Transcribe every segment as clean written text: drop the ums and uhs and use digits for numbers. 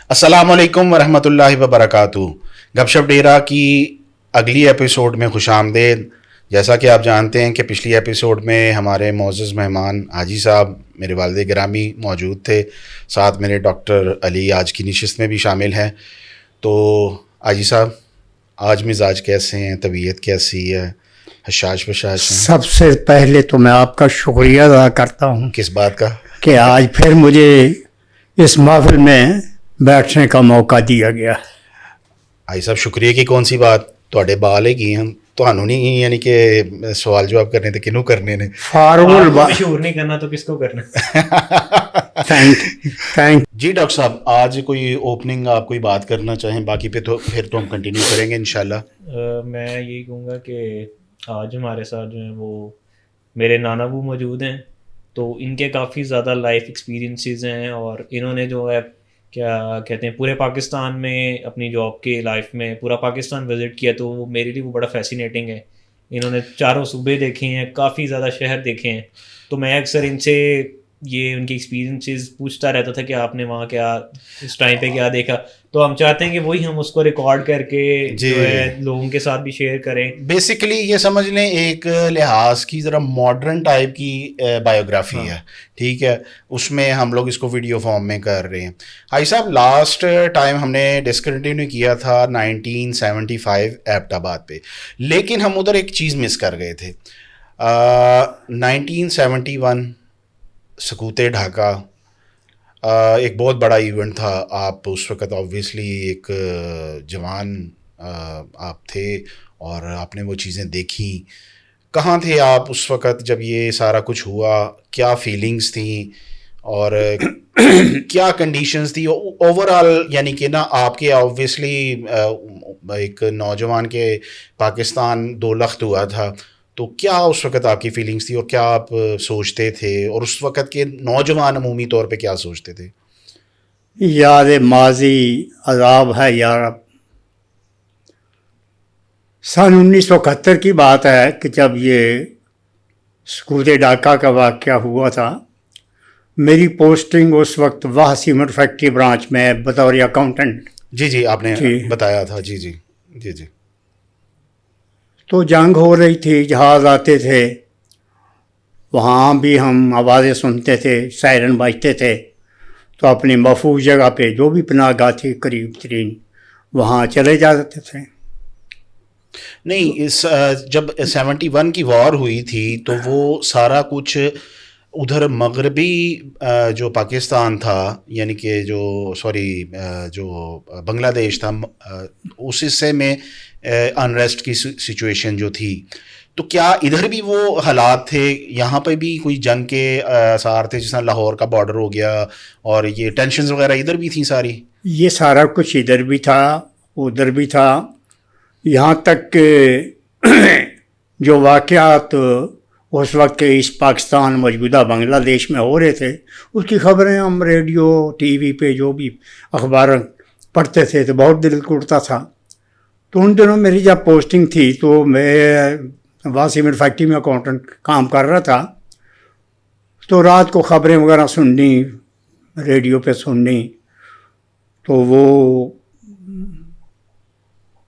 السلام علیکم ورحمۃ اللہ وبرکاتہ. گپ شپ ڈیرا کی اگلی ایپیسوڈ میں خوش آمدید. جیسا کہ آپ جانتے ہیں کہ پچھلی ایپیسوڈ میں ہمارے معزز مہمان حاجی صاحب میرے والد گرامی موجود تھے, ساتھ میرے ڈاکٹر علی آج کی نشست میں بھی شامل ہیں. تو حاجی صاحب, آج مزاج کیسے ہیں, طبیعت کیسی ہے, حشاش وشاش ہیں؟ سب سے پہلے تو میں آپ کا شکریہ ادا کرتا ہوں. کس بات کا؟ کہ آج پھر مجھے اس محفل میں بیٹھنے کا موقع دیا گیا. حاجی صاحب شکریہ کی کون سی بات, تھوڑے بال ہے کی ہم تہانوں نہیں, یعنی کہ سوال جواب کرنے تھے کنوں کرنے نے, فاروق مشہور نہیں کرنا تو کس کو کرنا. تھینک. جی ڈاکٹر صاحب, آج کوئی اوپننگ آپ کوئی بات کرنا چاہیں, باقی پہ تو پھر تو ہم کنٹینیو کریں گے انشاءاللہ. میں یہی کہوں گا کہ آج ہمارے ساتھ جو ہیں وہ میرے نانا ابو موجود ہیں, تو ان کے کافی زیادہ لائف ایکسپیرینسز ہیں, اور انہوں نے جو ہے کیا کہتے ہیں پورے پاکستان میں اپنی جاب کے لائف میں پورا پاکستان وزٹ کیا, تو وہ میرے لیے وہ بڑا فیسینیٹنگ ہے. انہوں نے چاروں صوبے دیکھے ہیں, کافی زیادہ شہر دیکھے ہیں, تو میں اکثر ان سے یہ ان کی ایکسپیرینسز پوچھتا رہتا تھا کہ آپ نے وہاں کیا اس ٹائم پہ کیا دیکھا. تو ہم چاہتے ہیں کہ وہی ہم اس کو ریکارڈ کر کے جو ہے لوگوں کے ساتھ بھی شیئر کریں. بیسیکلی یہ سمجھ لیں ایک لحاظ کی ذرا ماڈرن ٹائپ کی بایوگرافی ہے, ٹھیک ہے, اس میں ہم لوگ اس کو ویڈیو فارم میں کر رہے ہیں. حاجی صاحب لاسٹ ٹائم ہم نے ڈسکنٹینیو کیا تھا 1975 ایبٹ آباد پہ, لیکن ہم ادھر ایک چیز مس کر گئے تھے. 1971 سقوط ڈھاکہ ایک بہت بڑا ایونٹ تھا. آپ اس وقت آبویسلی ایک جوان آپ تھے اور آپ نے وہ چیزیں دیکھیں. کہاں تھے آپ اس وقت جب یہ سارا کچھ ہوا؟ کیا فیلنگز تھیں اور کیا کنڈیشنز تھی اوور آل؟ یعنی کہ نا آپ کے آبویسلی ایک نوجوان کے پاکستان دو لخت ہوا تھا, تو کیا اس وقت آپ کی فیلنگز تھی اور کیا آپ سوچتے تھے, اور اس وقت کے نوجوان عمومی طور پہ کیا سوچتے تھے؟ یاد ماضی عذاب ہے یار. سن 1971 کی بات ہے کہ جب یہ سقوط ڈھاکہ کا واقعہ ہوا تھا. میری پوسٹنگ اس وقت واہ سیمنٹ فیکٹری برانچ میں بطور اکاؤنٹنٹ. جی آپ نے بتایا تھا. جی. تو جنگ ہو رہی تھی, جہاز آتے تھے, وہاں بھی ہم آوازیں سنتے تھے, سائرن بجتے تھے, تو اپنی محفوظ جگہ پہ جو بھی پناہ گاہ تھی قریب ترین وہاں چلے جاتے تھے. نہیں, اس جب 71 کی وار ہوئی تھی تو وہ سارا کچھ ادھر مغربی جو پاکستان تھا, یعنی کہ جو بنگلہ دیش تھا, اس حصے میں انریسٹ کی سچویشن جو تھی, تو کیا ادھر بھی وہ حالات تھے؟ یہاں پہ بھی کوئی جنگ کے آثار تھے, جس طرح لاہور کا بارڈر ہو گیا, اور یہ ٹینشنز وغیرہ ادھر بھی تھیں ساری؟ یہ سارا کچھ ادھر بھی تھا ادھر بھی تھا, یہاں تک کہ جو واقعات اس وقت کے اس پاکستان موجودہ بنگلہ دیش میں ہو رہے تھے اس کی خبریں ہم ریڈیو ٹی وی پہ جو بھی اخبار پڑھتے تھے تو بہت دل ٹوٹتا تھا. تو ان دنوں میری جب پوسٹنگ تھی تو میں واہ سیمنٹ فیکٹری میں اکاؤنٹنٹ کام کر رہا تھا, تو رات کو خبریں وغیرہ سننی, ریڈیو پہ سننی, تو وہ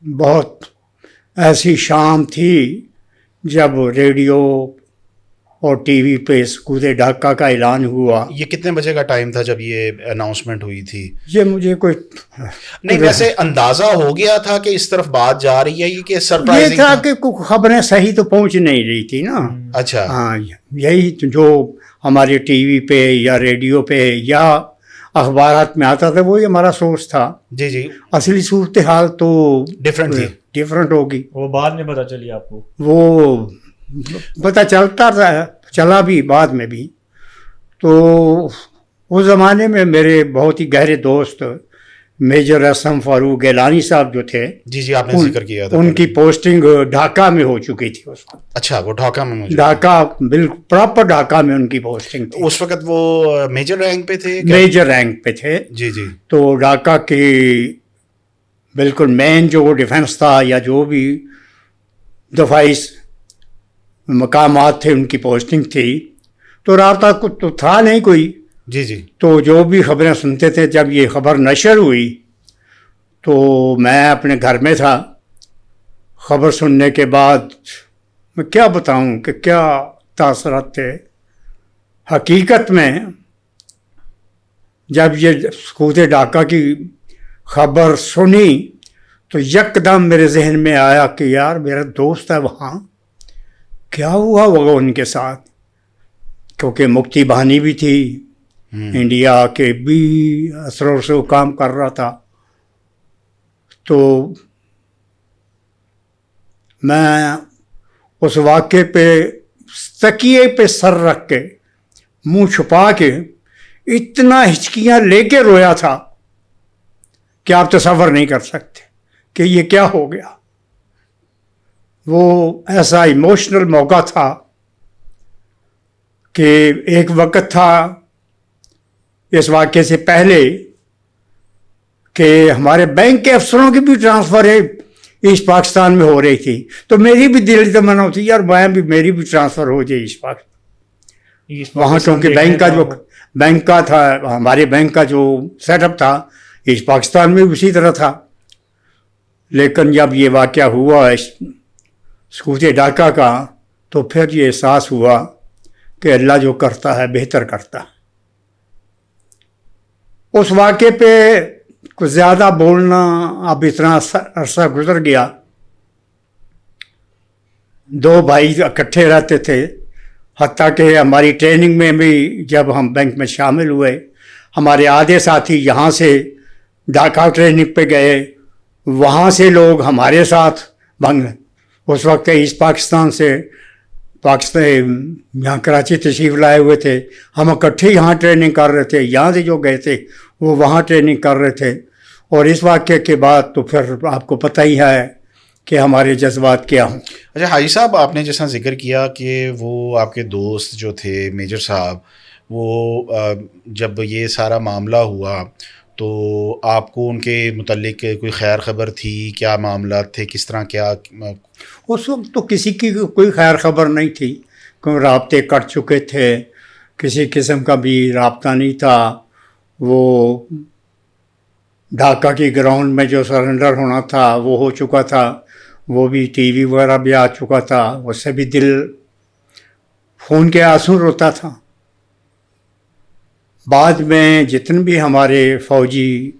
بہت ایسی شام تھی جب ریڈیو اور ٹی وی پہ سقوط ڈھاکہ کا اعلان ہوا. یہ کتنے بجے کا ٹائم تھا جب یہ اناؤنسمنٹ ہوئی تھی؟ یہ مجھے کوئی نہیں, ویسے اندازہ ہو گیا تھا کہ اس طرف بات جا رہی ہے, یہ کہ سرپرائزنگ یہ تھا کہ خبریں صحیح تو پہنچ نہیں رہی تھی نا. اچھا. ہاں, یہی جو ہمارے ٹی وی پہ یا ریڈیو پہ یا اخبارات میں آتا تھا وہی ہمارا سورس تھا. جی. اصلی صورتحال تو ڈفرینٹ ہوگی. وہ بعد میں پتہ چلی آپ کو؟ وہ پتہ چلا بھی بعد میں بھی. تو اس زمانے میں میرے بہت ہی گہرے دوست میجر اسم فاروق گیلانی صاحب جو تھے, جی آپ نے ذکر کیا تھا, ان کی پوسٹنگ ڈھاکہ میں ہو چکی تھی اس وقت. اچھا, وہ ڈھاکہ میں ڈھاکہ بالکل پراپر ڈھاکہ میں ان کی پوسٹنگ تھی. اس وقت وہ میجر رینک پہ تھے؟ میجر رینک پہ تھے. جی. تو ڈھاکہ کی بالکل مین جو ڈیفنس تھا یا جو بھی دفاعی مقامات تھے ان کی پوسٹنگ تھی. تو رابطہ تو تھا نہیں کوئی, جی جی تو جو بھی خبریں سنتے تھے، جب یہ خبر نشر ہوئی تو میں اپنے گھر میں تھا. خبر سننے کے بعد میں کیا بتاؤں کہ کیا تاثرات تھے. حقیقت میں جب یہ سقوط ڈھاکہ کی خبر سنی تو یکدم میرے ذہن میں آیا کہ یار میرا دوست ہے وہاں، کیا ہوا ہوگا ان کے ساتھ. کیونکہ مفتی بہانی بھی تھی، انڈیا کے بھی اثروں سے وہ کام کر رہا تھا. تو میں اس واقعے پہ تکیے پہ سر رکھ کے، منہ چھپا کے، اتنا ہچکیاں لے کے رویا تھا کہ آپ تصور نہیں کر سکتے کہ یہ کیا ہو گیا. وہ ایسا ایموشنل موقع تھا کہ ایک وقت تھا اس واقعے سے پہلے کہ ہمارے بینک کے افسروں کی بھی ٹرانسفر ایسٹ پاکستان میں ہو رہی تھی، تو میری بھی دل تمنا ہوتی یار میری بھی ٹرانسفر ہو جائے ایسٹ پاکستان. وہاں کیونکہ بینک کا تھا، ہمارے بینک کا جو سیٹ اپ تھا ایسٹ پاکستان میں اسی طرح تھا. لیکن جب یہ واقعہ ہوا سقوط ڈھاکہ کا تو پھر یہ احساس ہوا کہ اللہ جو کرتا ہے بہتر کرتا. اس واقعے پہ کچھ زیادہ بولنا، اب اتنا عرصہ گزر گیا. دو بھائی اکٹھے رہتے تھے، حتیٰ کہ ہماری ٹریننگ میں بھی جب ہم بینک میں شامل ہوئے، ہمارے آدھے ساتھی یہاں سے ڈھاکہ ٹریننگ پہ گئے، وہاں سے لوگ ہمارے ساتھ اس وقت ایسٹ پاکستان سے یہاں کراچی تشریف لائے ہوئے تھے. ہم اکٹھے یہاں ٹریننگ کر رہے تھے، یہاں سے جو گئے تھے وہ وہاں ٹریننگ کر رہے تھے. اور اس واقعے کے بعد تو پھر آپ کو پتہ ہی ہے کہ ہمارے جذبات کیا ہوں. اچھا حاجی صاحب، آپ نے جیسا ذکر کیا کہ وہ آپ کے دوست جو تھے میجر صاحب، وہ جب یہ سارا معاملہ ہوا تو آپ کو ان کے متعلق کوئی خیر خبر تھی؟ کیا معاملات تھے؟ کس طرح کیا؟ اس وقت تو کسی کی کوئی خیر خبر نہیں تھی، کوئی رابطے کٹ چکے تھے، کسی قسم کا بھی رابطہ نہیں تھا. وہ ڈھاکہ کی گراؤنڈ میں جو سرنڈر ہونا تھا وہ ہو چکا تھا، وہ بھی ٹی وی وغیرہ بھی آ چکا تھا. اس سے بھی دل خون کے آنسو روتا تھا. بعد میں جتنے بھی ہمارے فوجی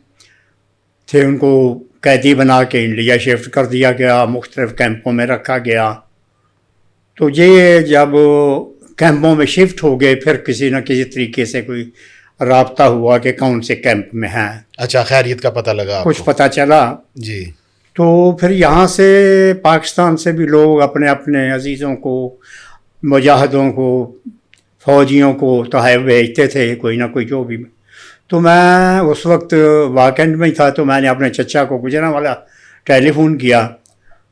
تھے ان کو قیدی بنا کے انڈیا شفٹ کر دیا گیا، مختلف کیمپوں میں رکھا گیا. تو یہ جب کیمپوں میں شفٹ ہو گئے پھر کسی نہ کسی طریقے سے کوئی رابطہ ہوا کہ کون سے کیمپ میں ہیں. اچھا، خیریت کا پتہ لگا؟ کچھ پتہ چلا جی. تو پھر یہاں سے پاکستان سے بھی لوگ اپنے اپنے عزیزوں کو، مجاہدوں کو، فوجیوں کو تحائف بھیجتے تھے، کوئی نہ کوئی جو بھی. تو میں اس وقت واکنڈ میں ہی تھا، تو میں نے اپنے چچا کو گجرا والا ٹیلی فون کیا.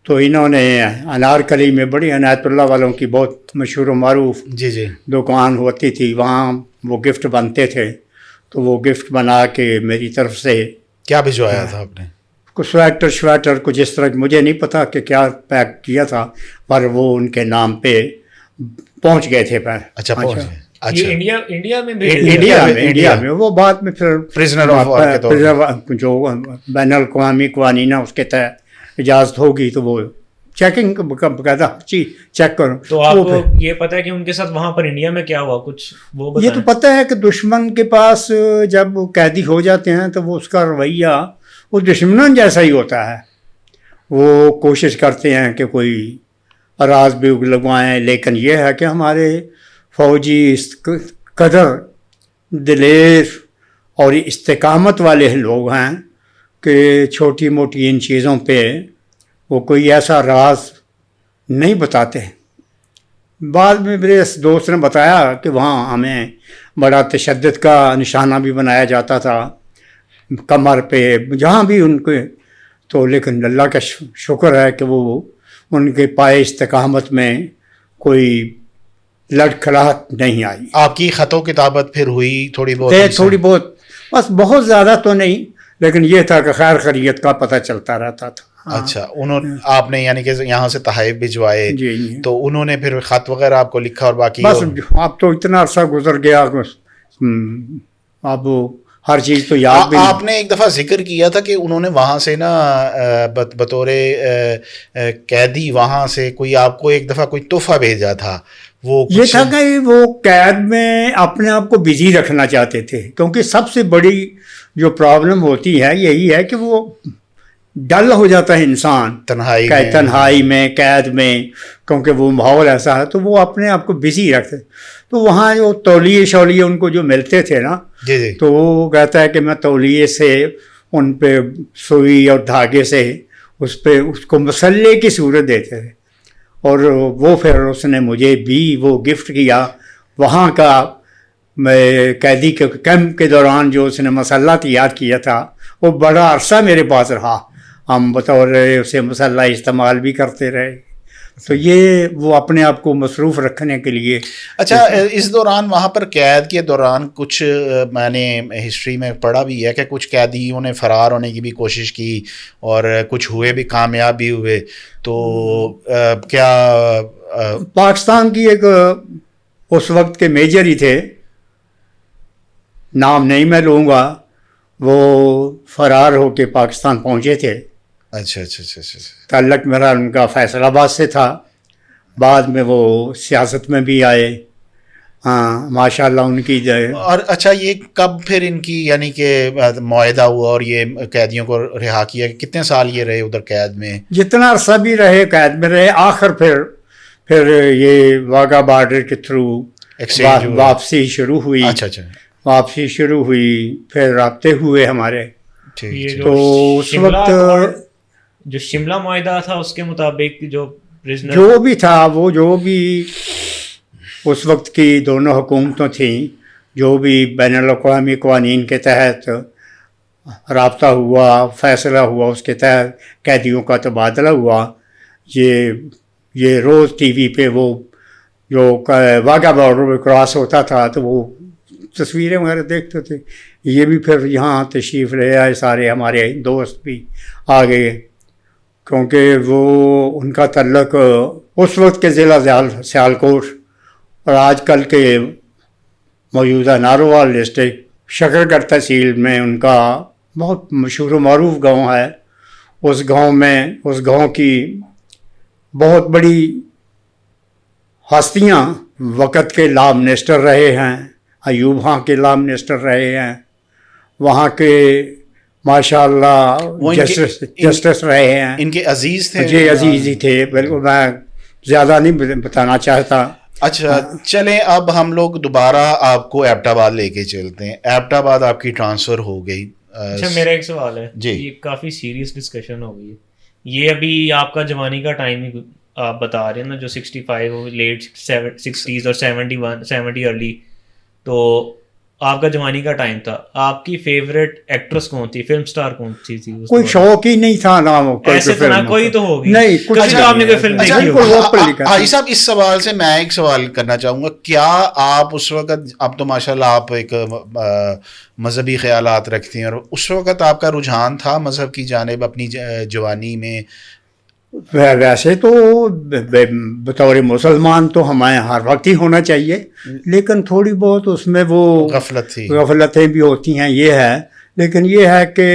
تو انہوں نے انارکلی میں بڑی عنایت اللہ والوں کی بہت مشہور و معروف جی جی دکان ہوتی تھی، وہاں وہ گفٹ بنتے تھے. تو وہ گفٹ بنا کے میری طرف سے کیا بھجوایا تھا آپ نے؟ کچھ سویٹر کچھ اس طرح، مجھے نہیں پتا کہ کیا پیک کیا تھا، پر وہ ان کے نام پہ پہنچ گئے تھے. اچھا پہنچ گئے. اچھا، انڈیا میں وہ بعد میں پھر پرزنر آف وار کے طور پر جو بین الاقوامی قوانین اس کے تحت اجازت ہوگی تو وہ چیکنگ باقاعدہ چیز چیک کرو. تو آپ کو یہ پتہ ہے کہ ان کے ساتھ وہاں پر انڈیا میں کیا ہوا کچھ وہ بتائیں؟ یہ تو پتہ ہے کہ دشمن کے پاس جب قیدی ہو جاتے ہیں تو وہ اس کا رویہ وہ دشمنان جیسا ہی ہوتا ہے. وہ کوشش کرتے ہیں کہ کوئی راز بھی لگوائیں، لیکن یہ ہے کہ ہمارے فوجی اس قدر دلیر اور استقامت والے لوگ ہیں کہ چھوٹی موٹی ان چیزوں پہ وہ کوئی ایسا راز نہیں بتاتے. بعد میں میرے دوست نے بتایا کہ وہاں ہمیں بڑا تشدد کا نشانہ بھی بنایا جاتا تھا کمر پہ، جہاں بھی ان کے. تو لیکن اللہ کا شکر ہے کہ وہ ان کے پائے استقامت میں کوئی لڑکھڑاہٹ نہیں آئی. آپ کی خط و کتابت پھر ہوئی تھوڑی بہت بس بہت زیادہ تو نہیں، لیکن یہ تھا کہ خیر خیریت کا پتہ چلتا رہتا تھا. اچھا، آپ نے یعنی کہ یہاں سے تحائف بھجوائے جی، تو انہوں نے پھر خط وغیرہ آپ کو لکھا اور باقی بس اب تو اتنا عرصہ گزر گیا اب ہر چیز تو یاد بھی آپ نے ایک دفعہ ذکر کیا تھا کہ انہوں نے وہاں سے نا بطور قیدی وہاں سے کوئی آپ کو ایک دفعہ کوئی تحفہ بھیجا تھا. وہ یہ تھا کہ وہ قید میں اپنے آپ کو بزی رکھنا چاہتے تھے، کیونکہ سب سے بڑی جو پرابلم ہوتی ہے یہی ہے کہ وہ ڈل ہو جاتا ہے انسان تنہائی میں قید میں، کیونکہ وہ ماحول ایسا ہے تو وہ اپنے آپ کو بزی رکھتے. تو وہاں جو تولیے شولیے ان کو جو ملتے تھے نا، تو وہ کہتا ہے کہ میں تولیے سے ان پہ سوئی اور دھاگے سے اس کو مسلح کی صورت دیتے تھے. اور وہ پھر اس نے مجھے بھی وہ گفٹ کیا وہاں کا قیدی کے کیمپ کے دوران جو اس نے مسلح تیار کیا تھا، وہ بڑا عرصہ میرے پاس رہا. ہم بطور اسے مسلح استعمال بھی کرتے رہے. تو یہ وہ اپنے آپ کو مصروف رکھنے کے لیے. اچھا، اس دوران وہاں پر قید کے دوران کچھ میں نے ہسٹری میں پڑھا بھی ہے کہ کچھ قیدیوں نے فرار ہونے کی بھی کوشش کی اور کچھ ہوئے بھی، کامیاب بھی ہوئے. تو کیا پاکستان کی ایک اس وقت کے میجر ہی تھے، نام نہیں میں لوں گا، وہ فرار ہو کے پاکستان پہنچے تھے. اچھا اچھا اچھا اچھا. تعلق میرا ان کا فیصل آباد سے تھا، بعد میں وہ سیاست میں بھی آئے. ہاں ماشاء اللہ ان کی اور اچھا، یہ کب پھر ان کی یعنی کہ معاہدہ ہوا اور یہ قیدیوں کو رہا کیا؟ کتنے سال یہ رہے ادھر قید میں؟ جتنا عرصہ بھی رہے قید میں رہے. آخر پھر یہ واگا بارڈر کے تھرو واپسی شروع ہوئی. اچھا اچھا، واپسی شروع ہوئی، پھر رابطے ہوئے ہمارے. تو اس وقت جو شملہ معاہدہ تھا اس کے مطابق جو بھی تھا، وہ جو بھی اس وقت کی دونوں حکومتوں تھیں، جو بھی بین الاقوامی قوانین کے تحت رابطہ ہوا، فیصلہ ہوا، اس کے تحت قیدیوں کا تبادلہ ہوا. یہ روز ٹی وی پہ وہ جو واگا بارڈر پہ کراس ہوتا تھا تو وہ تصویریں وغیرہ دیکھتے تھے. یہ بھی پھر یہاں تشریف لے آئے، سارے ہمارے دوست بھی آ گئے، کیونکہ وہ ان کا تعلق اس وقت کے ضلع سیالکوٹ اور آج کل کے موجودہ نارووال ڈسٹرکٹ شکرگڑھ تحصیل میں ان کا بہت مشہور و معروف گاؤں ہے. اس گاؤں کی بہت بڑی ہستیاں وقت کے لا منسٹر رہے ہیں. ایوب خان کے لا منسٹر رہے ہیں وہاں کے، ماشاء اللہ جسٹس رہے ہیں. ان کے عزیز تھے؟ جی عزیز ہی تھے. بالکل میں زیادہ نہیں بتانا چاہتا. اچھا چلیں، اب ہم لوگ دوبارہ آپ کو ایبٹ آباد لے کے چلتے ہیں. ایبٹ آباد آپ کی ٹرانسفر ہو گئی. اچھا میرا ایک سوال ہے جی، یہ کافی سیریس ڈسکشن ہو گئی ہے. یہ ابھی آپ کا جوانی کا ٹائم ہی آپ بتا رہے ہیں نا، جو 65 لیٹ 60s اور 70 ارلی، تو آپ کا جوانی کا ٹائم تھا. آپ کی فیوریٹ ایکٹریس کون تھی، فلم سٹار کون سی تھی؟ کوئی شوق ہی نہیں تھا نا، ایسے تو کوئی تو ہوگی نہیں. آپ نے کوئی فلم دیکھی؟ حاجی صاحب اس سوال سے میں ایک سوال کرنا چاہوں گا. کیا آپ اس وقت، اب تو ماشاء اللہ آپ ایک مذہبی خیالات رکھتی ہیں، اور اس وقت آپ کا رجحان تھا مذہب کی جانب اپنی جوانی میں؟ ویسے تو بطور مسلمان تو ہمیں ہر وقت ہی ہونا چاہیے، لیکن تھوڑی بہت اس میں وہ غفلتیں بھی ہوتی ہیں. یہ ہے، لیکن یہ ہے کہ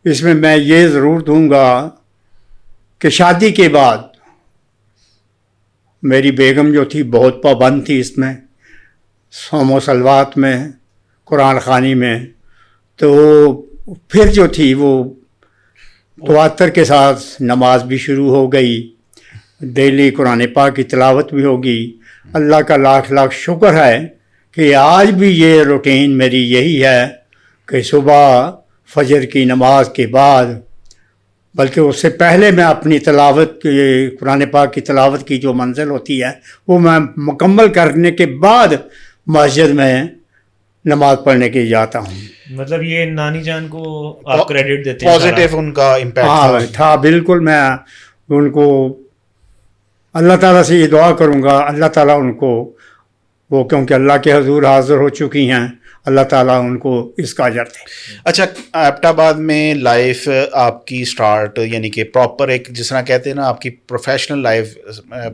اس میں یہ ضرور دوں گا کہ شادی کے بعد میری بیگم جو تھی بہت پابند تھی اس میں، صوم و صلوات میں، قرآن خوانی میں. تو پھر جو تھی وہ تواتر کے ساتھ نماز بھی شروع ہو گئی، ڈیلی قرآن پاک کی تلاوت بھی ہوگی. اللہ کا لاکھ لاکھ شکر ہے کہ آج بھی یہ روٹین میری یہی ہے کہ صبح فجر کی نماز کے بعد، بلکہ اس سے پہلے میں اپنی تلاوت قرآن پاک کی تلاوت کی جو منزل ہوتی ہے وہ میں مکمل کرنے کے بعد مسجد میں نماز پڑھنے کے جاتا ہوں. مطلب یہ نانی جان کو آپ کریڈٹ دیتے ہیں، پازیٹیو ان کا امپیکٹ تھا. بالکل میں ان کو اللہ تعالیٰ سے یہ دعا کروں گا، اللہ تعالیٰ ان کو وہ، کیونکہ اللہ کے حضور حاضر ہو چکی ہیں، اللہ تعالیٰ ان کو اس کا اجر دے. اچھا ایبٹ آباد میں لائف آپ کی سٹارٹ یعنی کہ پراپر ایک جس طرح کہتے ہیں نا آپ کی پروفیشنل لائف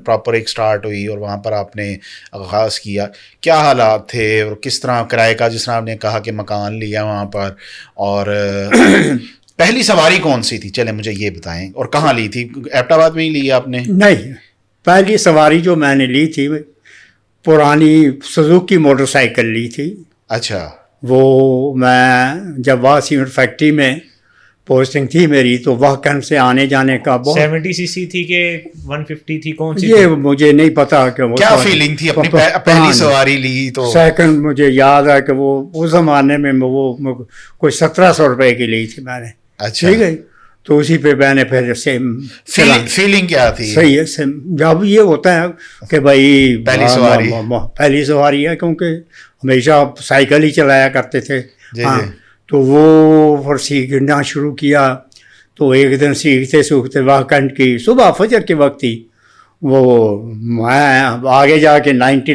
پراپر ایک سٹارٹ ہوئی اور وہاں پر آپ نے آغاز کیا, کیا حالات تھے اور کس طرح کرائے کا, جس طرح آپ نے کہا کہ مکان لیا وہاں پر, اور پہلی سواری کون سی تھی, چلیں مجھے یہ بتائیں, اور کہاں لی تھی؟ ایبٹ آباد میں ہی لی آپ نے؟ نہیں, پہلی سواری جو میں نے لی تھی پرانی سوزوکی موٹر سائیکل لی تھی. اچھا. وہ میں جب وہاں سیمنٹ فیکٹری میں پوسٹنگ تھی میری تو واقعاً سے آنے جانے کا بہت 70 سی سی تھی کہ 150 تھی, کون سی یہ مجھے نہیں پتا کہ وہ کیا فیلنگ تھی اپنی پہلی سواری لی تو؟ سیکنڈ مجھے یاد ہے کہ وہ اس زمانے میں وہ کوئی 1700 روپے کی لی تھی میں نے. اچھا ٹھیک ہے, تو اسی پہ میں نے پھر فیلنگ کیا تھی؟ صحیح ہے, جب یہ ہوتا ہے کہ بھائی پہلی سواری ہے, کیونکہ ہمیشہ سائیکل ہی چلایا کرتے تھے. ہاں, تو وہ پھر سیکھنا شروع کیا. تو ایک دن سیکھتے سوکھتے واقعاً کی صبح فجر کے وقت ہی وہ میں آگے جا کے 90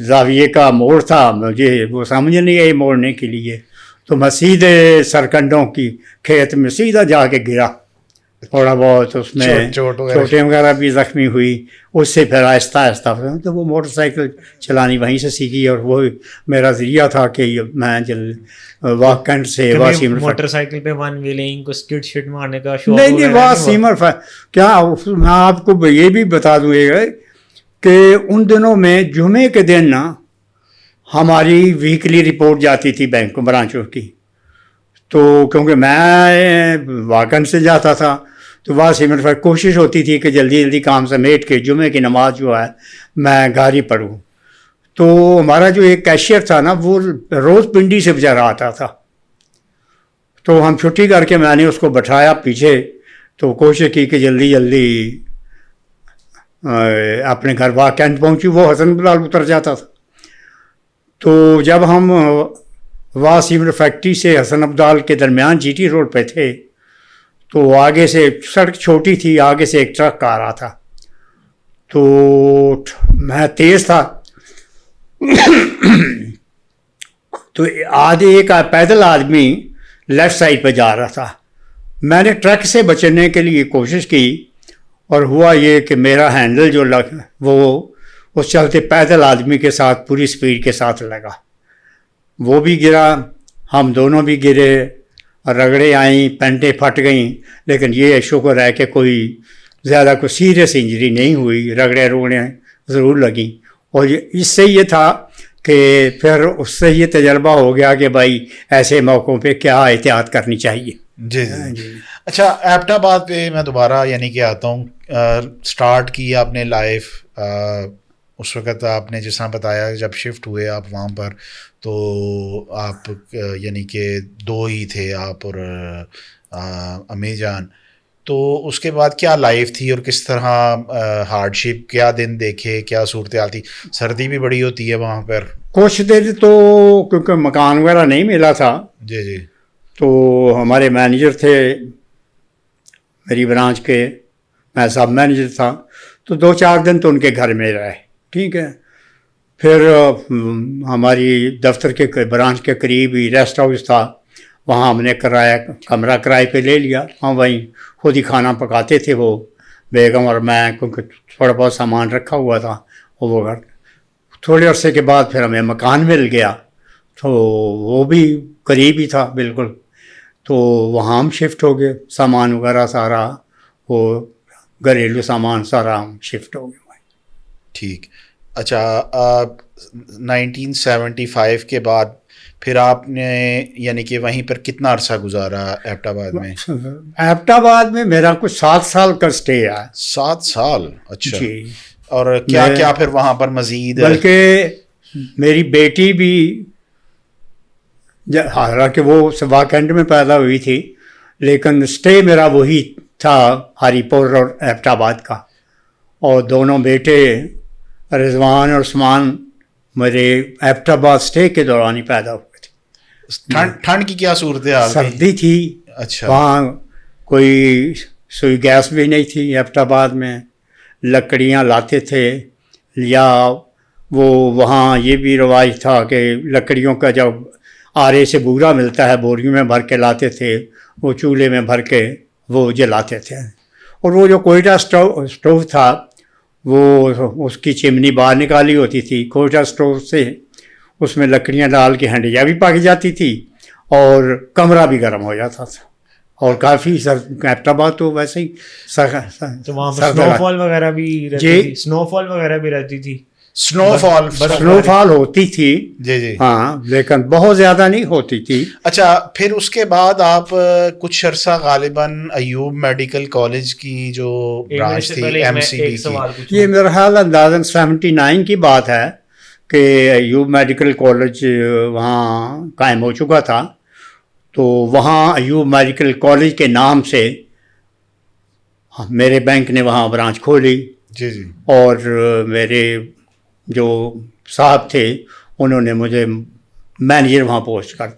زاویے کا موڑ تھا, مجھے وہ سمجھ نہیں آئی موڑنے کے لیے, تو میں سیدھے سرکنڈوں کی کھیت میں سیدھا جا کے گرا. تھوڑا بہت اس میں چوٹیں وغیرہ بھی زخمی ہوئی. اس سے پھر آہستہ آہستہ تو وہ موٹر سائیکل چلانی وہیں سے سیکھی, اور وہ میرا ذریعہ تھا کہ میں واقعاً سے موٹر سائیکل پہ ون ویلنگ کو اسکڈ شٹ مارنے کا شوق نہیں وہ سیمر کیا. میں آپ کو یہ بھی بتا دوں کہ ان دنوں میں جمعے کے دن نا ہماری ویکلی رپورٹ جاتی تھی بینک برانچوں کی. تو کیونکہ میں واقعاً سے جاتا تھا تو وہاں سے میرے پاس کوشش ہوتی تھی کہ جلدی جلدی کام سمیٹ کے جمعے کی نماز جو ہے میں گھر ہی پڑھوں. تو ہمارا جو ایک کیشیئر تھا نا وہ روز پنڈی سے بچارا آتا تھا. تو ہم چھٹی کر کے میں نے اس کو بٹھایا پیچھے, تو کوشش کی کہ جلدی جلدی اپنے گھر واقعاً پہنچی. وہ حسن بلال اتر جاتا تھا. تو جب ہم وہاں سیمنٹ فیکٹری سے حسن ابدال کے درمیان جی ٹی روڈ پہ تھے تو آگے سے سڑک چھوٹی تھی, آگے سے ایک ٹرک آ رہا تھا. تو میں تیز تھا تو ایک پیدل آدمی لیفٹ سائڈ پہ جا رہا تھا. میں نے ٹرک سے بچنے کے لیے کوشش کی, اور ہوا یہ کہ میرا ہینڈل جو وہ اس چلتے پیدل آدمی کے ساتھ پوری سپیڈ کے ساتھ لگا. وہ بھی گرا, ہم دونوں بھی گرے, رگڑے آئیں, پینٹیں پھٹ گئیں, لیکن یہ شکر ہے کہ کوئی زیادہ کوئی سیریس انجری نہیں ہوئی. رگڑے روگڑے ضرور لگیں. اور اس سے یہ تھا کہ پھر اس سے یہ تجربہ ہو گیا کہ بھائی ایسے موقعوں پہ کیا احتیاط کرنی چاہیے. جی جی. اچھا ایبٹ آباد پہ میں دوبارہ یعنی کہ آتا ہوں, سٹارٹ کی آپ نے لائف اس وقت آپ نے جس طرح بتایا جب شفٹ ہوئے آپ وہاں پر تو آپ یعنی کہ 2 ہی تھے آپ اور امی جان. تو اس کے بعد کیا لائف تھی اور کس طرح ہارڈ شپ, کیا دن دیکھے, کیا صورتحال تھی؟ سردی بھی بڑی ہوتی ہے وہاں پر. کچھ دیر تو کیونکہ مکان وغیرہ نہیں ملا تھا. جی جی. تو ہمارے مینیجر تھے میری برانچ کے, میں سب مینیجر تھا, تو 2-4 دن تو ان کے گھر میں رہے. ٹھیک ہے. پھر ہماری دفتر کے برانچ کے قریب ہی ریسٹ ہاؤس تھا, وہاں ہم نے کمرہ کرائے پہ لے لیا. ہم وہیں خود ہی کھانا پکاتے تھے, وہ بیگم اور میں, کیونکہ تھوڑا بہت سامان رکھا ہوا تھا. وہ گھر تھوڑے عرصے کے بعد پھر ہمیں مکان مل گیا, تو وہ بھی قریب ہی تھا بالکل. تو وہاں ہم شفٹ ہو گئے, سامان وغیرہ سارا وہ گھریلو سامان سارا ہم شفٹ ہو گئے. ٹھیک. اچھا 1975 کے بعد پھر آپ نے یعنی کہ وہیں پر کتنا عرصہ گزارا ایبٹ آباد میں؟ ایبٹ آباد میں میرا کچھ 7 سال کا اسٹے ہے. 7 سال. اچھا جی. اور کیا کیا پھر وہاں پر مزید؟ بلکہ میری بیٹی بھی حالانکہ وہ واقعنڈ میں پیدا ہوئی تھی, لیکن اسٹے میرا وہی تھا ہری پور اور ایبٹ آباد کا. اور دونوں بیٹے رضوان اور عثمان میرے ایبٹ آباد اسٹے کے دوران ہی پیدا ہوئے تھے. ٹھنڈ کی کیا صورتحال؟ سردی تھی. اچھا. وہاں کوئی سوئی گیس بھی نہیں تھی ایبٹ آباد میں. لکڑیاں لاتے تھے یا وہ وہاں یہ بھی رواج تھا کہ لکڑیوں کا جب آرے سے بورا ملتا ہے بوریوں میں بھر کے لاتے تھے، وہ چولہے میں بھر کے وہ جلاتے تھے. اور وہ جو کوئٹہ اسٹوو تھا وہ اس کی چمنی باہر نکالی ہوتی تھی کوئٹہ اسٹوو سے، اس میں لکڑیاں ڈال کے ہنڈیا بھی پک جاتی تھی اور کمرہ بھی گرم ہو جاتا تھا. اور کافی ایبٹ آباد تو ویسے ہی تو وہاں پر سنو فال وغیرہ بھی رہتی تھی، سنو فال وغیرہ بھی رہتی تھی. سنو فال ہوتی تھی جی جی ہاں، لیکن بہت زیادہ نہیں ہوتی تھی. اچھا، پھر اس کے بعد آپ کچھ عرصہ غالباً ایوب میڈیکل کالج کی جو برانچ تھی ایم سی بی کی، یہ میرا خیال اندازاً 79 کی بات ہے کہ ایوب میڈیکل کالج وہاں قائم ہو چکا تھا. تو وہاں ایوب میڈیکل کالج کے نام سے میرے بینک نے وہاں برانچ کھولی. جی جی. اور میرے جو صاحب تھے انہوں نے مجھے مینیجر وہاں پوسٹ کر دیا.